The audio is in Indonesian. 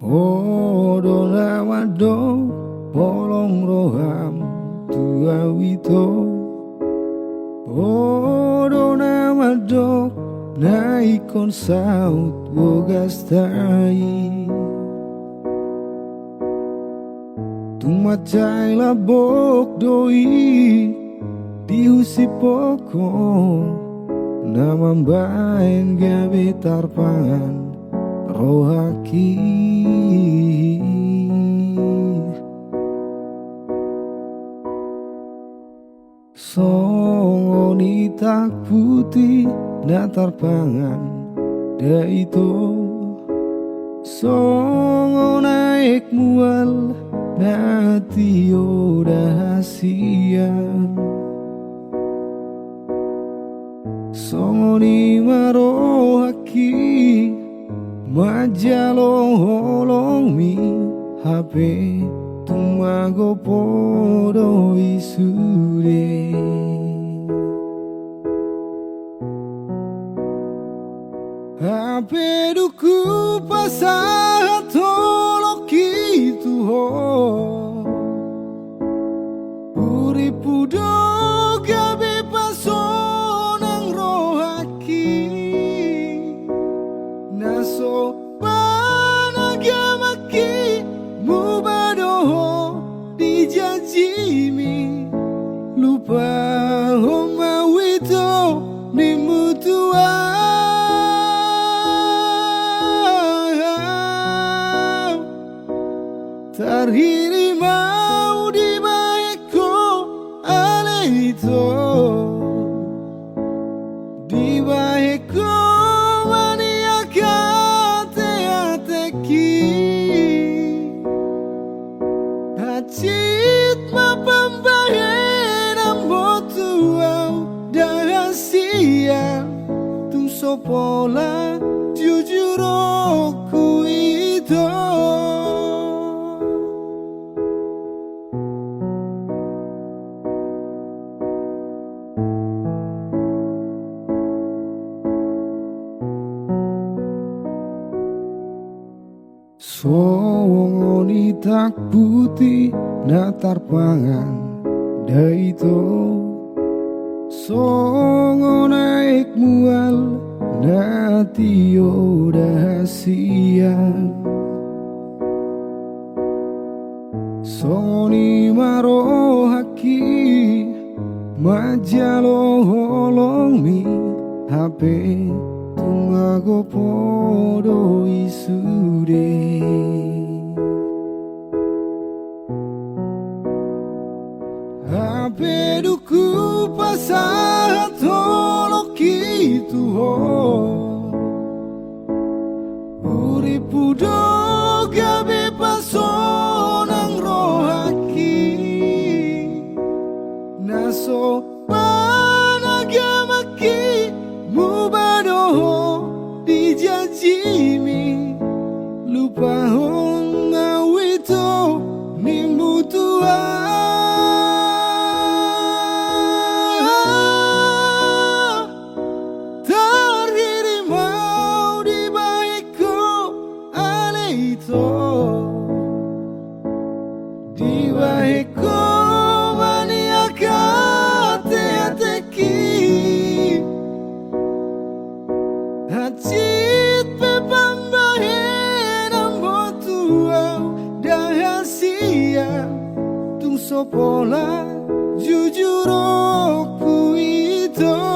Odo rawado polong roham tua wito. Odo nawado naikon saut wogastai. Tumacay labok doi diusi poko namambayan gabi tarpangan rohaki. Songoni tak putih na tarpangan da itu. Songo naik mual na tio dahasian. Songoni marohaki majalong holong mi HP tumago podo isude. HP duku pasah tolok itu ho uripu do gabe pasonang rohaki naso panagamaki mubadoho dijajimi lupa homa wito nimutua. Tarhiri mau di baiko ale itu di baiko maniaka teateki hacit mapambahen ambotuau dahasia tung sopola jujur aku itu. Songoni tak putih na tarpangan da itu. Songo naik mual na tio dahasian. Songoni marohaki majalo holong mi HP tumago podo isude. HP duku pasah tolok itu ho uripu do gabe pasonang rohaki naso panagamaki mubadoho dijajimi lupa honga wito nimbutua. Tarhiri mau di baiko ale itu di baiko maniaka teateki hacit pepambahen ambotuau dahasia tung sopola jujur aku itu.